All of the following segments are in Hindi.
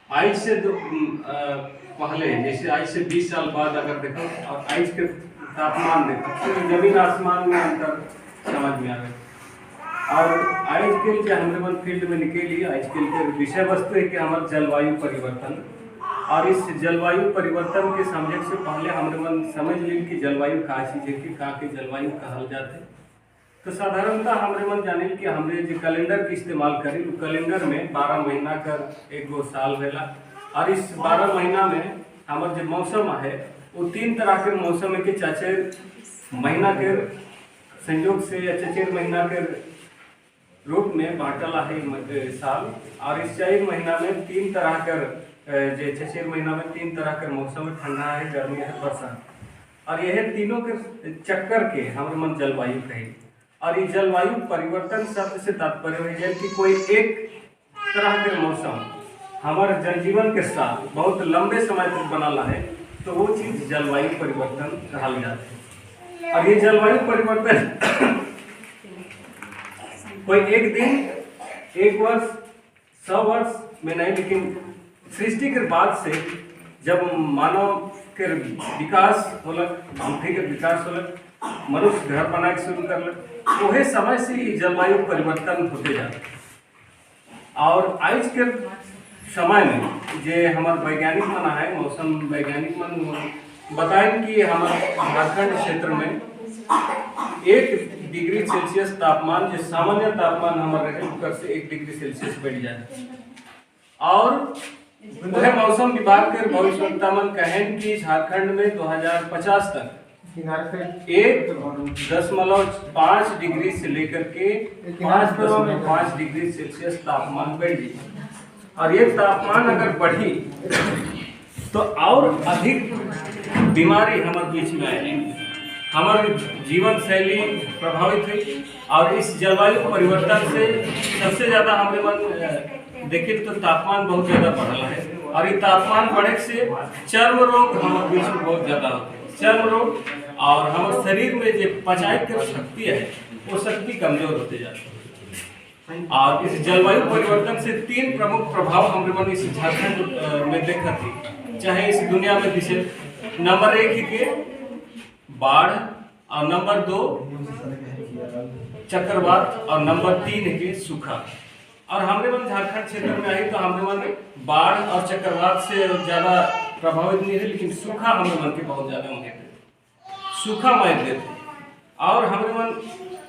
आज से पहले, जैसे आज से 20 साल बाद अगर देखो और आज के तापमान देखो तो जमीन आसमान में अंतर समझ में आवे। और आज के जो हमारे मन फील्ड में निकली आज के विषय वस्तु है कि हमारे जलवायु परिवर्तन। और इस जलवायु परिवर्तन के समझे से पहले हमारे मन समझ ली कि जलवायु का चीज है कि का के जलवायु कहल जाते। तो साधारणतः हमारे मन जाने कि हमने जो कैलेंडर के इस्तेमाल करी वो कैलेंडर में 12 महीना कर एक गो साल भेला। और इस 12 महीना में हमारे जो मौसम है वो 3 तरह के मौसम है कि चचेर महीना के संयोग से या चचेर महीना के रूप में बांटला है साल। और इस 4 महीना में 3 तरह कर जो चचेर महीना में 3 तरह के मौसम है, ठंडा है, गर्मी है, बरसात। और यह तीनों के चक्कर के हमारे मन जलवायु कहे। और ये जलवायु परिवर्तन शब्द से तात्पर्य है कि कोई एक तरह के मौसम हमारे जनजीवन के साथ बहुत लंबे समय तक बनला है तो वो चीज जलवायु परिवर्तन कहल जाता है। और ये जलवायु परिवर्तन कोई एक दिन, एक वर्ष, 100 वर्ष में नहीं, लेकिन सृष्टि के बाद से जब मानव के विकास होलक, बुद्धि के विकास होलक, मनुष्य घर बनाए शुरू करलक, वही समय से जलवायु परिवर्तन होते जाता। और आज के समय में जो हमारे वैज्ञानिक मन है, मौसम वैज्ञानिक मन बताएं कि हमारे झारखंड क्षेत्र में 1 डिग्री सेल्सियस तापमान जो सामान्य तापमान हमारे रहे से 1 डिग्री सेल्सियस बढ़ जाए। और वह मौसम विभाग के भविष्यवक्ता मन कहें कि झारखंड में 2050 तक 1.5 डिग्री से लेकर के 5.5 डिग्री सेल्सियस तापमान बढ़ जाए। और ये तापमान अगर बढ़ी तो और अधिक बीमारी हमारे बीच में आएगी, हमारी जीवन शैली प्रभावित हुई। और इस जलवायु परिवर्तन से सबसे ज़्यादा हमारे मन देखे तो तापमान बहुत ज़्यादा बढ़ा है। और ये तापमान बढ़े से चर्म रोग हमारे बीच में बहुत ज़्यादा होते हैं, चर्म रोग। और हमारे शरीर में जो पचाई की शक्ति है वो शक्ति कमजोर होते जाती है। और इस जलवायु परिवर्तन से 3 प्रमुख प्रभाव हमारे मन इस झारखंड में देखा थी, चाहे इस दुनिया में दिखे। नंबर 1 के बाढ़, और नंबर 2 चक्रवात, और नंबर 3 के सूखा। और हमारे मन झारखंड क्षेत्र में आई तो हमारे मन बाढ़ और चक्रवात से ज़्यादा प्रभावित नहीं है, लेकिन सूखा हमारे मन के बहुत ज़्यादा होंगे, सूखा मार देते। और हमारे मन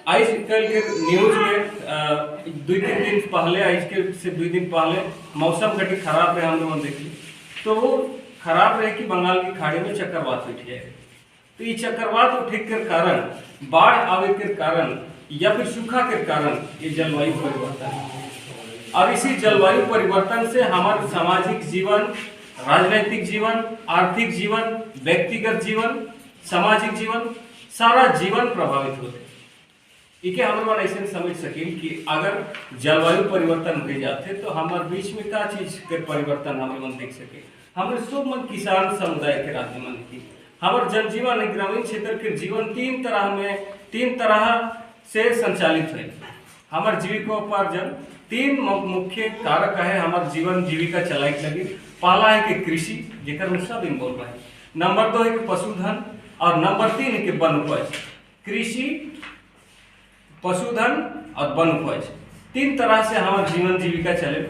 आज कल के न्यूज में 2-3 दिन पहले, आज के से 2 दिन पहले मौसम घटी खराब रहे, हम लोग देखी तो वो खराब रहे कि बंगाल की खाड़ी में चक्रवात उठ गया। तो ये चक्रवात उठे के कारण, बाढ़ आवे के कारण या फिर सूखा के कारण ये जलवायु परिवर्तन है। और इसी जलवायु परिवर्तन से हमारे सामाजिक जीवन, राजनीतिक जीवन, आर्थिक जीवन, व्यक्तिगत जीवन, सामाजिक जीवन, सारा जीवन प्रभावित होते। इके हमारे ऐसे समझ सके कि अगर जलवायु परिवर्तन हो जाते तो हमारे बीच में क्या चीज के परिवर्तन हमारे मन देख सके। हमारे सब मन किसान समुदाय के राज्य मन की हमारे जनजीवन ग्रामीण क्षेत्र के जीवन 3 तरह से संचालित है। हमारे जीविकोपार्जन 3 मुख्य कारक है हमारे जीवन जीविका चलाए लगी। पहला है कि कृषि, जेकर में सब इन्वॉल्व है। नंबर 2 है कि पशुधन, और नंबर 3 है कि वन उपज। कृषि, पशुधन और वन उपज 3 तरह से हमारे जीवन जीविका चले।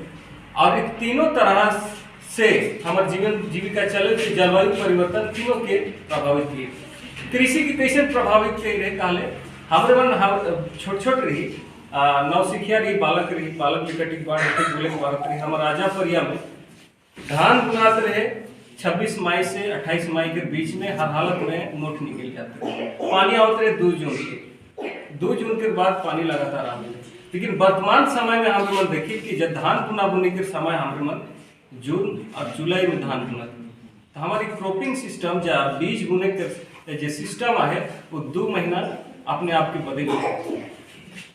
और इन तीनों तरह से हमारे जीवन जीविका चले तो जलवायु परिवर्तन तीनों के प्रभावित किए। कृषि की कैसे प्रभावित रहे कहले हमारे मन छोट रही नौसिखिया रही, बालक लिकटिक बाढ़ बोले रही। हमारे राजापुरिया में धान बुनाते रहे 26 मई से 28 मई के बीच में हर हालत में मोट निकल जाते हैं। पानी आते रहे 2 जून के, 2 जून के बाद पानी लगातार आ गए। लेकिन वर्तमान समय में हमारे मन देखिए कि जब धान बुना बुनी के समय हमारे मन जून और जुलाई में धान बुना, तो हमारी क्रॉपिंग सिस्टम या बीज बुने के जो सिस्टम है वो 2 महीना अपने आप के बदल गए।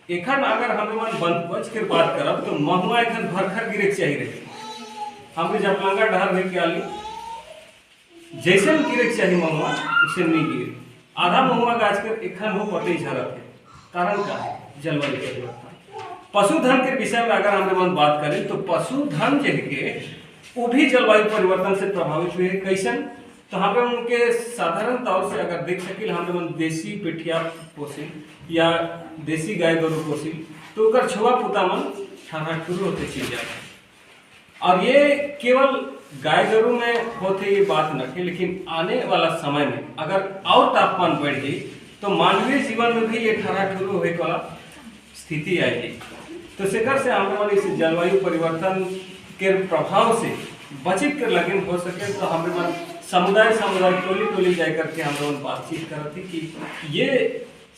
एखन अगर हमें मन बंद बच के बात करब तो महुआ एखन भरखर गिरे चाहिए रहे। हमने जब लंगा डहर है क्या जैसे गिरे चाहिए महुआ उसे नहीं गिरे। आधा महुआ गाछ के एखन हो पटे झरत है। कारण क्या है? जलवायु परिवर्तन। पशुधन के विषय में अगर हम मन बात करें तो पशुधन जो के वो भी जलवायु परिवर्तन से प्रभावित हुए। कैसन? तो हम उनके साधारण तौर से अगर देख सकिल, हम मन देसी पेठिया पोसी या देसी गाय गरु पोसी तो उनका छुआ पुता मन ठहरा होते चीज जाता। और ये केवल गाय गरु में होते ये बात न थे, लेकिन आने वाला समय में अगर और तापमान बढ़ गई तो मानवीय जीवन में भी ये ठहरा होने वाला स्थिति आएगी। तो शेखर से हम इस जलवायु परिवर्तन के प्रभाव से बचे कर लगे हो सके तो हम समुदाय टोली टोली जा करके हम लोग बातचीत करती कि ये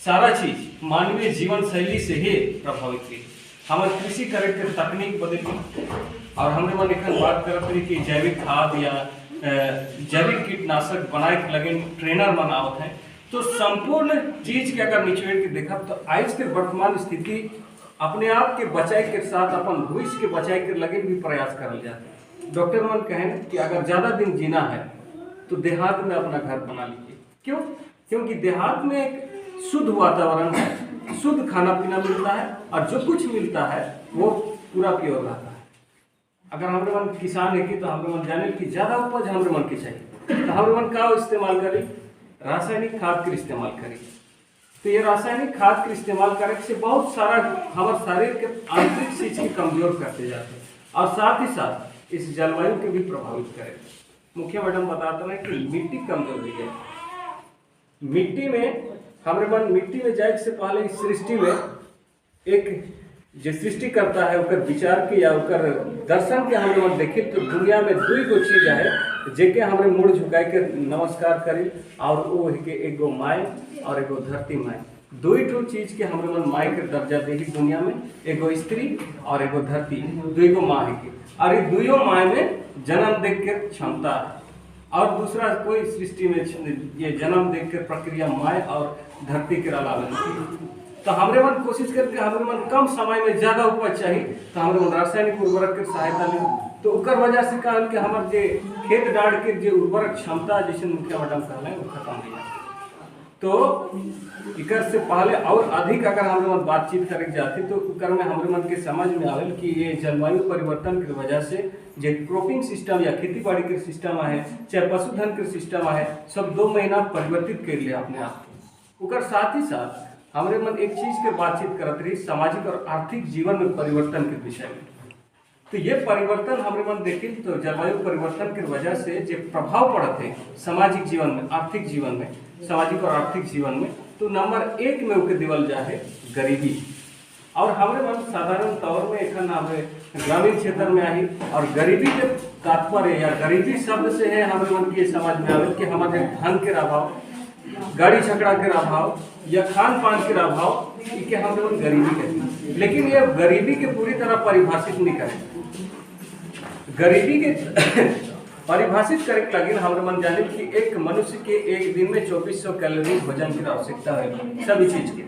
सारा चीज मानवीय जीवन शैली से ही प्रभावित हुई। हमारे कृषि करे के तकनीक बदली और हमने मन एक बात करते रही कि जैविक खाद या जैविक कीटनाशक बनाए के लगे ट्रेनर मन आवत है। तो संपूर्ण चीज के अगर निचोड़ के देखा तो आज के वर्तमान स्थिति अपने आप के बचाए के साथ अपन भविष्य के बचाए के लगे भी प्रयास करल जाते। डॉक्टर मन कहें कि अगर ज्यादा दिन जीना है तो देहात में अपना घर बना लीजिए। क्यों? क्योंकि देहात में एक शुद्ध वातावरण है, शुद्ध खाना पीना मिलता है और जो कुछ मिलता है वो पूरा प्योर रहता है। अगर हमारे मन किसान है कि तो हमारे मन जाने की ज्यादा उपज हमारे मन की चाहिए तो हमारे मन का इस्तेमाल करें, रासायनिक खाद के इस्तेमाल करें। तो ये रासायनिक खाद के इस्तेमाल करने से बहुत सारा हमारे शरीर के आंतरिक चीज की कमजोर करते जाते हैं और साथ ही साथ इस जलवायु के भी प्रभावित करे। मुखिया मैडम बताते हैं कि मिट्टी कमजोर हुई है। मिट्टी में हमारे मन मिट्टी में जाए से पहले इस सृष्टि में एक जो सृष्टि करता है उकर विचार के या उकर दर्शन के हम लोग देखे तो दुनिया में दुई गो चीज है जेके हमारे मुड़ झुकाए के नमस्कार करी और वो है कि एगो माय और एगो धरती माय। दुई टू चीज के हमारे मन माय के दर्जा दे दुनिया में, एगो स्त्री और एगो धरती, दुई गो माँ है और ये दुइयों माय में जन्म देख के क्षमता है और दूसरा कोई सृष्टि में ये जन्म देख के प्रक्रिया माय और धरती के अलावा। तो हमारे मन कोशिश करके हमारे मन कम समय में ज्यादा उपज चाहिए तो हमारे मन रासायनिक उर्वरक के सहायता ले तो उकर वजह से कहल कि हमारे जे खेत डाड़ के जो उर्वरक क्षमता जैसे मुखिया मैडम कहले वो खत्म हो जाए। तो इकर से पहले और अधिक अगर हम लोग बातचीत करे जाती तो उकर में हमारे मन के समझ में आवेल कि ये जलवायु परिवर्तन की वजह से जो क्रॉपिंग सिस्टम या खेती बाड़ी के सिस्टम है चाहे पशुधन के सिस्टम है सब 2 महीना परिवर्तित कर लिया अपने आप को। उकर साथ ही साथ हमारे मन एक चीज के बातचीत करत रही सामाजिक और आर्थिक जीवन में परिवर्तन के विषय में। तो ये परिवर्तन हमारे मन देखे तो जलवायु परिवर्तन की वजह से जो प्रभाव पड़ते हैं सामाजिक जीवन में, आर्थिक जीवन में, सामाजिक और आर्थिक जीवन में, तो नंबर 1 में उके दिवल जाए गरीबी। और हमारे मन साधारण तौर में एक हमारे ग्रामीण क्षेत्र में आई और गरीबी के तात्पर्य या गरीबी शब्द से है हमारे मन की समझ में आवे कि हमारे धन के अभाव, गाड़ी छकड़ा के अभाव या खान पान के अभाव के हम लोग गरीबी कहते हैं। लेकिन ये गरीबी के पूरी तरह परिभाषित नहीं करें। गरीबी के परिभाषित करे लगे हमारे मन जाने कि एक मनुष्य के एक दिन में 2400 कैलोरी भोजन की आवश्यकता है सभी चीज के।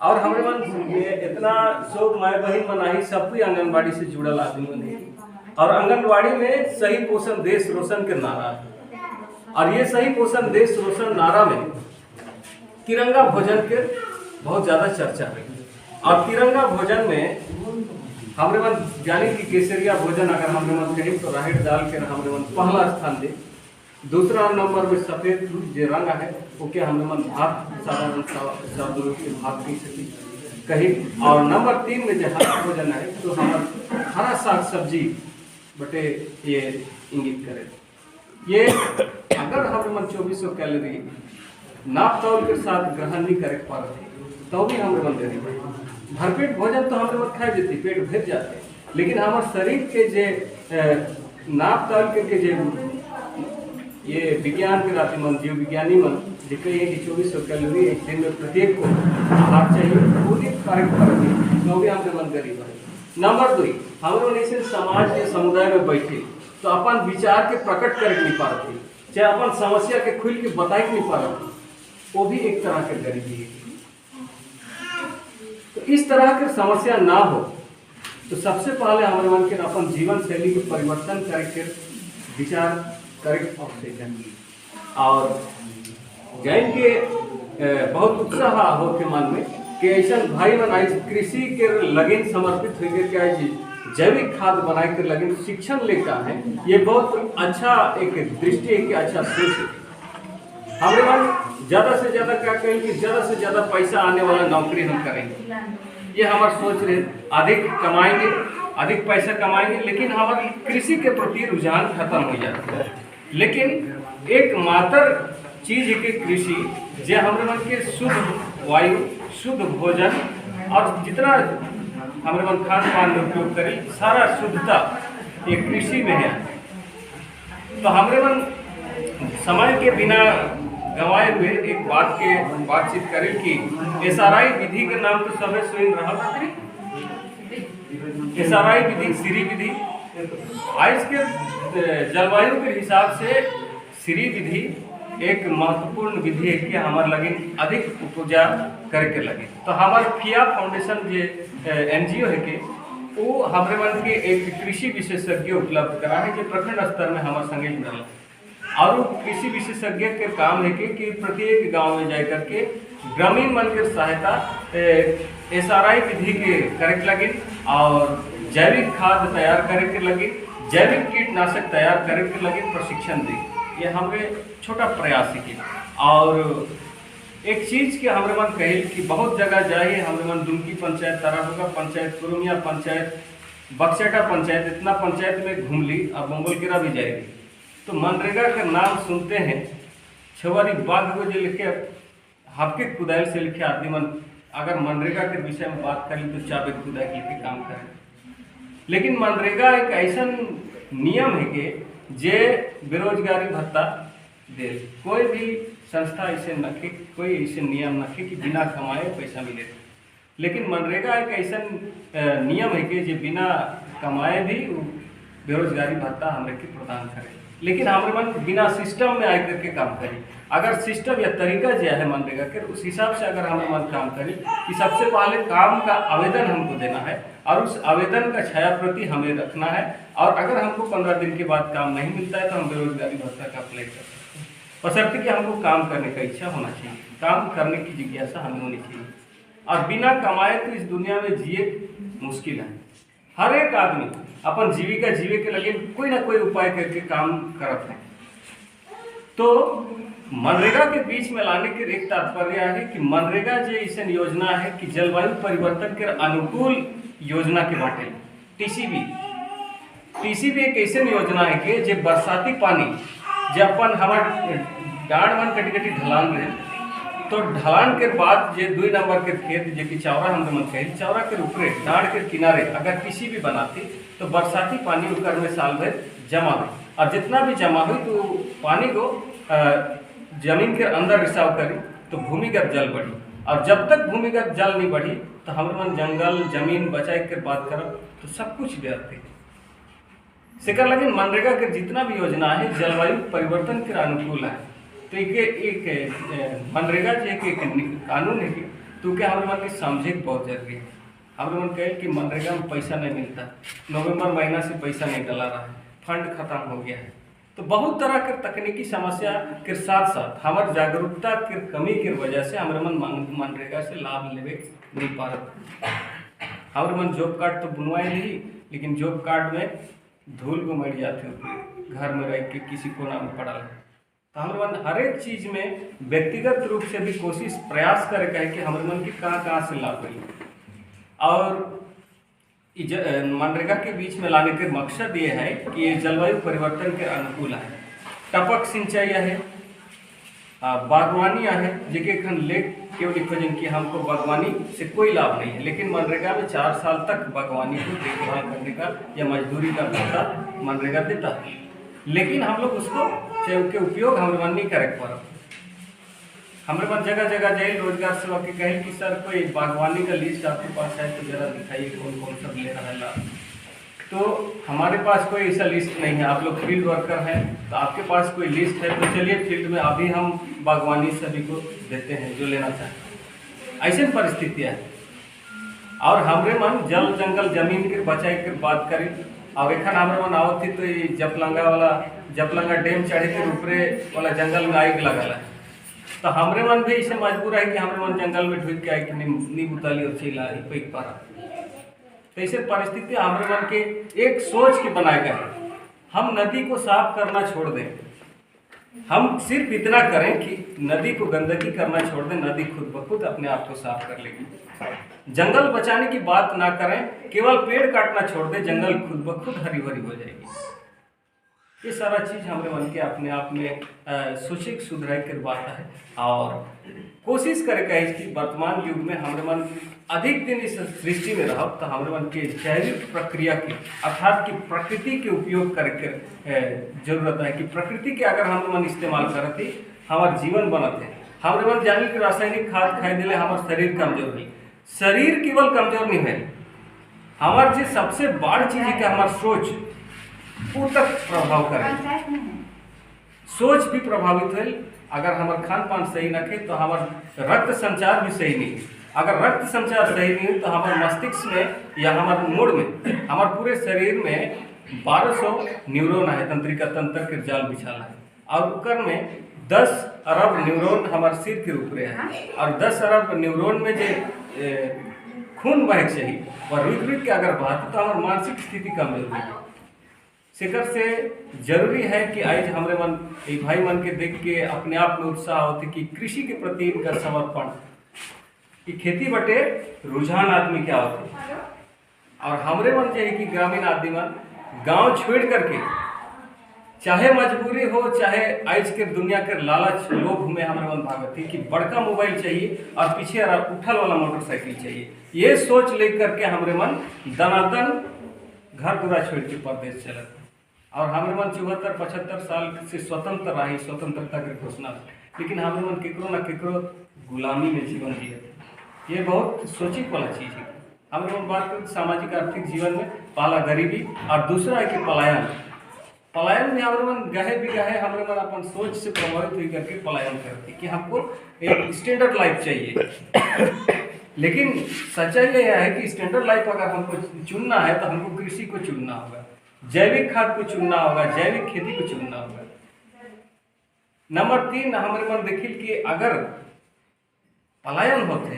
और हमारे मन ये इतना सब माय बहन मनाही सब कोई आंगनबाड़ी से जुड़ल आदमी बने और आंगनबाड़ी में सही पोषण देश रोशन के नारा है और ये सही पोषण देश रोशन नारा में तिरंगा भोजन के बहुत ज्यादा चर्चा है। और तिरंगा भोजन में हमारे मन जाने की केसरिया भोजन अगर हमारे मन कहें तो राहड़ दाल के हमारे मन पहला स्थान दे। दूसरा नंबर में सफेद जो रंग है ओके हमारे मन भात साधारण शब्द के भात कही सकी कहीं। और नंबर 3 में जो हरा भोजन है तो हमारा हरा साग सब्जी बटे ये इंगित करे। ये अगर हमारे मन 2400 कैलोरी नाप तौल के साथ ग्रहण नहीं करे पा रहे तो भी हमारे मन गरीब है। भरपेट भोजन तो हमारे मन खाए देती पेट भर जाते, लेकिन हमारे शरीर के जे नाप तौल के जे ये विज्ञान के राशि मन जीव विज्ञानी मन जो कहिए कि 2400 कैलोरी एक दिन में प्रत्येक को आहार चाहिए पूरी कार्य तो भी हमारे मन गरीब है। नंबर 2 हमारे ऐसे समाज के समुदाय में बैठे तो अपन विचार के प्रकट कर नहीं पा रहे, चाहे अपन समस्या के खुल के बता नहीं पा रहे, वो भी एक तरह के गरीबी है। तो इस तरह की समस्या ना हो तो सबसे पहले हमारे मन के अपन जीवन शैली के परिवर्तन करके विचार करेक्ट ऑक्सीजन और जैन के बहुत उत्साह हो के मन में कि ऐसा भाई मन आज कृषि के लगन समर्पित हो गए क्या जैविक खाद बनाए के लगे शिक्षण लेकर है, ये बहुत अच्छा एक दृष्टि है कि अच्छा सोच है। हमारे पास ज़्यादा से ज़्यादा क्या कहें कि ज़्यादा से ज़्यादा पैसा आने वाला नौकरी हम करेंगे, ये हमारी सोच रहे। अधिक कमाएंगे, अधिक पैसा कमाएंगे, लेकिन हमारी कृषि के प्रति रुझान खत्म हो जाता है। लेकिन एक मात्र चीज है कि कृषि जे हमारे मन के शुद्ध वायु, शुद्ध भोजन और जितना हमारे मन खान पान में उपयोग करें, सारा शुद्धता ये कृषि में है। तो हमारे मन समय के बिना गंवाए हुए एक बातचीत करें कि एसआरआई विधि के नाम तो सभी सुन रहा। एसआरआई विधि, सीरी विधि, आज के जलवायु के हिसाब से सीरी विधि एक महत्वपूर्ण विधि है कि हमारे लगे अधिक उपजा करे के लगे। तो हमारे फिया फाउंडेशन जो एनजीओ है कि वो हमारे मन के एक कृषि विशेषज्ञ उपलब्ध करा है जो प्रखंड स्तर में हमारे संगे जुड़ल है। और वो कृषि विशेषज्ञ के काम है कि प्रत्येक गांव में जा करके ग्रामीण मन के सहायता एसआरआई विधि के करे के लगे और जैविक खाद तैयार करे के लगे, जैविक कीटनाशक तैयार करे के लगे प्रशिक्षण दी। ये हमारे छोटा प्रयास है कि और एक चीज के हमारे मन कहे कि बहुत जगह जाए हमारे मन दुमकी पंचायत, ताराबुगा पंचायत, कुरुमिया पंचायत, बक्सेटा पंचायत, इतना पंचायत में घूम ली और मंगोलकेरा भी जाएगी। तो मनरेगा का नाम सुनते हैं, छवारी बाग को जो लिखे हाफके कुदाल से लिखे आदमी मन अगर मनरेगा के विषय में बात करें तो चाबे खुदा के काम करें। लेकिन मनरेगा एक ऐसा नियम है कि जे बेरोजगारी भत्ता दे, कोई भी संस्था ऐसे नखे, कोई ऐसे नियम नखे कि बिना कमाए पैसा मिले। लेकिन मनरेगा एक ऐसा नियम है कि जो बिना कमाए भी बेरोजगारी भत्ता हमें के प्रदान करे। लेकिन हमारे मन बिना सिस्टम में आकर के काम करी। अगर सिस्टम या तरीका जो है मनरेगा के उस हिसाब से अगर हमारे मन काम करी कि सबसे पहले काम का आवेदन हमको देना है और उस आवेदन का छाया प्रति हमें रखना है, और अगर हमको 15 दिन के बाद काम नहीं मिलता है तो हम बेरोजगारी भत्ता का अप्लाई कर सकते हैं, बशर्ते कि हमको काम करने का इच्छा होना चाहिए, काम करने की जिज्ञासा हमें होनी चाहिए। और बिना कमाए तो इस दुनिया में जिए मुश्किल है। हर एक आदमी अपन जीविका जीवे के लगे कोई ना कोई उपाय करके काम करते हैं। तो मनरेगा के बीच में लाने के एक तात्पर्य है कि मनरेगा जो ऐसा योजना है कि जलवायु परिवर्तन के अनुकूल योजना के बाटे टीसीबी एक ऐसा योजना है कि जो बरसाती पानी जब अपन हमारे डाँड मन कटी कटी ढलान रहे, तो ढलान के बाद जो 2 नंबर के खेत जो कि चौरा हम मन कहे, चौरा के ऊपरे डाँड के किनारे अगर टीसीबी बनाती तो बरसाती पानी उकर में साल भर जमा हो, और जितना भी जमा हुई तो पानी को जमीन के अंदर रिसाव करी तो भूमिगत जल बढ़ी। और जब तक भूमिगत जल नहीं बढ़ी तो हमारे मन जंगल जमीन बचाए के बात करब तो सब कुछ व्यर्थ है। सेकर लगे मनरेगा के जितना भी योजना है जलवायु परिवर्तन के अनुकूल है। तो एक मनरेगा जो एक कानून है कि तो क्या हमारे मन के समझे बहुत जरूरी है। हमारे मन कहे कि मनरेगा में पैसा नहीं मिलता, नवंबर महीना से पैसा नहीं डला रहा है, फंड खत्म हो गया है। तो बहुत तरह के तकनीकी समस्या के साथ साथ हमारे जागरूकता के कमी की वजह से हमारे मन मनरेगा से लाभ लेवे नहीं पा रहा। हमारे मन जॉब कार्ड तो बुनवाए नहीं, लेकिन जॉब कार्ड में धूल को मर जाते हो, घर में रह के किसी कोना में पड़ा है। तो हमारे मन हर एक चीज में व्यक्तिगत रूप से भी कोशिश प्रयास करे कहे कि हमारे मन की कहाँ से लाभ मिली। और मनरेगा के बीच में लाने के मकसद ये है कि ये जलवायु परिवर्तन के अनुकूल है। टपक सिंचाई है, बागवानी है, जेके खन लेख क्यों लिखो जिनकी हमको बागवानी से कोई लाभ नहीं है, लेकिन मनरेगा में 4 साल तक बागवानी को देखभाल करने का या मजदूरी का भत्ता मनरेगा देता है। लेकिन हम लोग उसको के उपयोग हमारे मन नहीं करे पा। हमारे पास जगह जगह जाए रोजगार सेवा के कहे कि सर कोई बागवानी का लिस्ट आपके पास है तो जरा दिखाइए कौन कौन सब ले रहा है लाभ। तो हमारे पास कोई ऐसा लिस्ट नहीं है। आप लोग फील्ड वर्कर हैं तो आपके पास कोई लिस्ट है तो चलिए फील्ड में अभी हम बागवानी सभी को देते हैं जो लेना चाहते। ऐसी परिस्थितियाँ है। और हमारे मन जल जंगल जमीन के बचाए के बात करें। अब एखन हमारे मन आवत थी तो ये जपलंगा डैम चढ़े के ऊपरे वाला जंगल में आग लगल है। तो हमारे मन भी इसे मजबूर है कि हमारे मन जंगल में ढूक के आए कि नींबू उताली और चिल्ला पैक पारा। तो ऐसे परिस्थिति हमारे मन के एक सोच के बनाए गए हैं। हम नदी को साफ करना छोड़ दें, हम सिर्फ इतना करें कि नदी को गंदगी करना छोड़ दें, नदी खुद ब खुद अपने आप को साफ कर लेगी। जंगल बचाने की बात ना करें, केवल पेड़ काटना छोड़ दें, जंगल खुद ब खुद हरी भरी हो जाएगी। ये सारा चीज़ हमारे मन के अपने आप में सोचे सुधराई कर बात है और कोशिश करें कि वर्तमान युग में हमारे मन अधिक दिन इस सृष्टि में रहो तो हमारे मन के जैविक प्रक्रिया के अर्थात कि प्रकृति के उपयोग करके जरूरत है कि प्रकृति के अगर हम मन इस्तेमाल करते हमारे जीवन बनते हैं। हमारे मन जानी कि रासायनिक खाद खाए दिले हमारे शरीर कमजोर नहीं, शरीर केवल कमजोर नहीं है, हमारे जो सबसे बड़ चीज है कि हमारे सोच वो तक प्रभाव करे, सोच भी प्रभावित है। अगर हमारे खान पान सही रखे तो हमारा रक्त संचार भी सही नहीं, अगर रक्त संचार सही नहीं तो हमारे मस्तिष्क में या हमारे मूड में हमारे पूरे शरीर में 1200 न्यूरॉन है, तंत्रिका तंत्र के जाल बिछाला है और उकर में 10 अरब न्यूरॉन हमारे सिर के ऊपर है और 10 अरब न्यूरॉन में जो खून बह चाहिए और रुक रुक के अगर बहते तो हमारी मानसिक स्थिति कमजोर होगी। शिकर से जरूरी है कि आज हमारे मन एक भाई मन के देख के अपने आप में उत्साह होते कि कृषि के प्रति इनका समर्पण कि खेती बटे रुझान आदमी क्या होते और हमारे मन चाहिए कि ग्रामीण आदमी मन गांव छोड़ करके चाहे मजबूरी हो चाहे आज के दुनिया के लालच लोभ में हमारे मन भागत है कि बड़का मोबाइल चाहिए और पीछे उठल वाला मोटरसाइकिल चाहिए, ये सोच लेकर के हमारे मन दनादन घर पूरा छोड़ के परदेश चलते और हमारे मन 74-75 साल से स्वतंत्र रही, स्वतंत्रता की घोषणा, लेकिन हमारे मन केकरो न केकरो गुलामी में जीवन जिए। ये बहुत सोची वाला चीज़ है। हमारे मन बात करें सामाजिक आर्थिक जीवन में पहला गरीबी और दूसरा है कि पलायन। पलायन में हमारे मन गहे भी गहे हमारे मन अपन सोच से प्रभावित हुई करके पलायन करती कि हमको एक स्टैंडर्ड लाइफ चाहिए। लेकिन सच्चाई यह है कि स्टैंडर्ड लाइफ अगर हमको चुनना है तो हमको कृषि को चुनना होगा, जैविक खाद को चुनना होगा, जैविक खेती को चुनना होगा। नंबर 3 हमारे मन देखिल कि अगर पलायन होते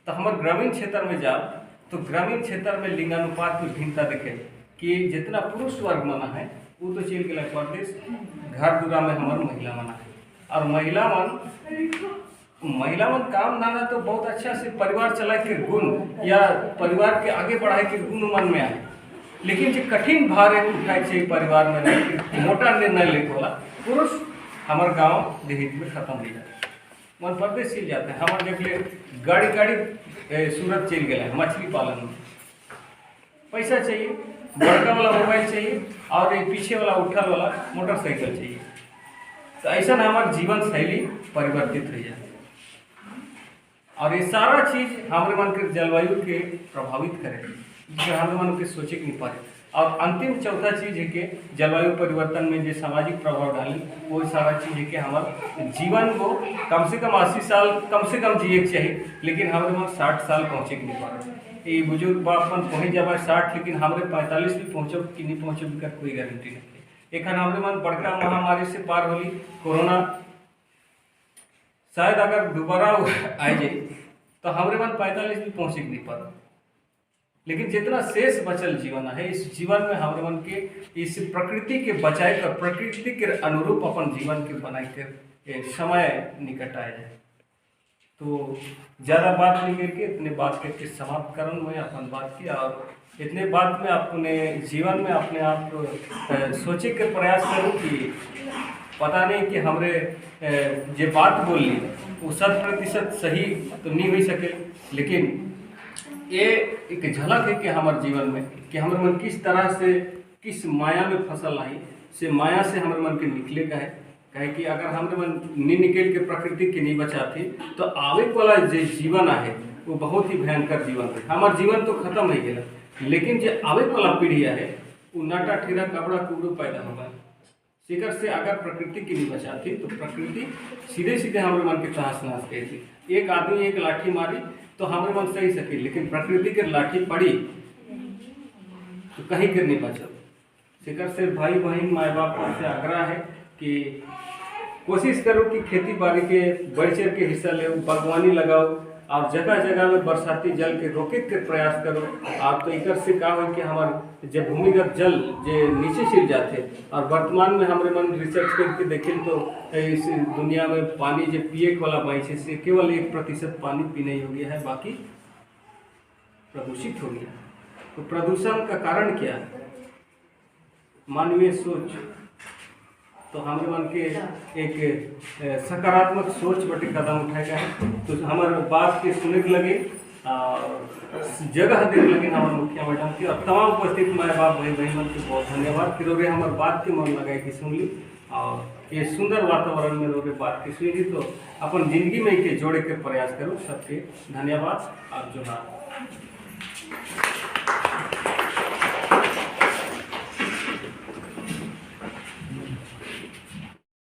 तो हमारे ग्रामीण क्षेत्र में जाओ तो ग्रामीण क्षेत्र में लिंगानुपात में भिन्नता देखे कि जितना पुरुष वर्ग मना है वो तो चल गया परदेश, घर दूरा में हमारे महिला मना है और महिला मन काम धाना तो बहुत अच्छा से परिवार चलाए के गुण या परिवार के आगे बढ़ाए के गुण मन में आए, लेकिन जो कठिन भार है उठाए चाहिए परिवार में नहीं, मोटा निर्णय लेके वाला पुरुष हमारे गांव देहात में खत्म हो जाए, मन परदेश चल जाते हैं। हमारे जगह गाड़ी सूरत चल गया है मछली पालन में, पैसा चाहिए, बड़का वाला मोबाइल चाहिए और एक पीछे वाला उठल वाला मोटरसाइकिल चाहिए, तो ऐसा हमारे जीवन शैली परिवर्तित हो जाए और ये सारा चीज हमारे मन के जलवायु के प्रभावित करे, जिससे हमारे मन के सोचे नहीं पाए। और अंतिम चौथा चीज है कि जलवायु परिवर्तन में जो सामाजिक प्रभाव डाली वो सारा चीज है कि हमारे जीवन को कम से कम 80 साल कम से कम जिए के चाहिए, लेकिन हमारे मन 60 साल पहुँचे के नहीं पा रहे। ये बुजुर्ग बाप मन पहुँच जाए 60, लेकिन हमारे 45 भी पहुँचो कि नहीं पहुँचो का कोई गारंटी नहीं। एक हमारे मन बड़का महामारी से पार होली कोरोना, शायद अगर दोबारा आ जाए तो हमारे मन 45 भी पहुँचे नहीं पा रहा, लेकिन जितना शेष बचल जीवन है इस जीवन में हमारे मन के इस प्रकृति के बचाए कर प्रकृति के अनुरूप अपन जीवन के बनाए के समय निकट आए जाए। तो ज़्यादा बात नहीं करके इतने बात करके समाप्त करूँ मैं अपन बात की और इतने बात में अपने जीवन में अपने आप सोचे के प्रयास करूँ कि पता नहीं कि हमरे जो बात बोली वो 100% सही तो नहीं हो सके, लेकिन ये एक झलक है कि हमारे जीवन में कि हमारे मन किस तरह से किस माया में फसल आई से माया से हमारे मन के निकलेगा है। कहे कि अगर हमारे मन नहीं निकल के प्रकृति के नहीं बचाती तो आवे वाला जो जीवन है वो बहुत ही भयंकर जीवन है। हमारा जीवन तो खत्म हो गया, लेकिन जो आवे वाला पीढ़ी है वो नाटा ठीरा कपड़ा कुबड़ू पैदा होगा। शिकर से अगर प्रकृति की नहीं बचाती तो प्रकृति सीधे सीधे हमारे मन के तहस नहस करती। एक आदमी एक लाठी मारी तो हमारे मन सही सके, लेकिन प्रकृति के लाठी पड़ी तो कहीं गिर नहीं बचा। शिकर से भाई बहन माए बाप से आग्रह है कि कोशिश करो कि खेती बाड़ी के बढ़ चढ़ के हिस्सा ले, बागवानी लगाओ और जगह जगह में बरसाती जल के रोके के प्रयास करो। और तो एक से का हो कि हमारे जो भूमिगत जल जो नीचे छिल जाते, और वर्तमान में हमारे मन रिसर्च करके देखें तो इस दुनिया में पानी जो पिए वाला बाई से केवल 1% पानी पीने योग्य है, बाकी प्रदूषित हो गया। तो प्रदूषण का कारण क्या है? मानवीय सोच। तो हमारे मन के एक सकारात्मक सोच बटे कदम उठाएगा है। तो हमारे बात के सुने के लगे जगह देने लगे हमारे मुखिया मैडम की, और तमाम उपस्थित माए बाप भाई बहन के बहुत धन्यवाद। फिर वे हमारे बात के मन लगाए कि सुन ली, और ये सुंदर वातावरण में लोग बात की सुनी तो अपन जिंदगी में के जोड़े के प्रयास करो। सबके धन्यवाद। आप जो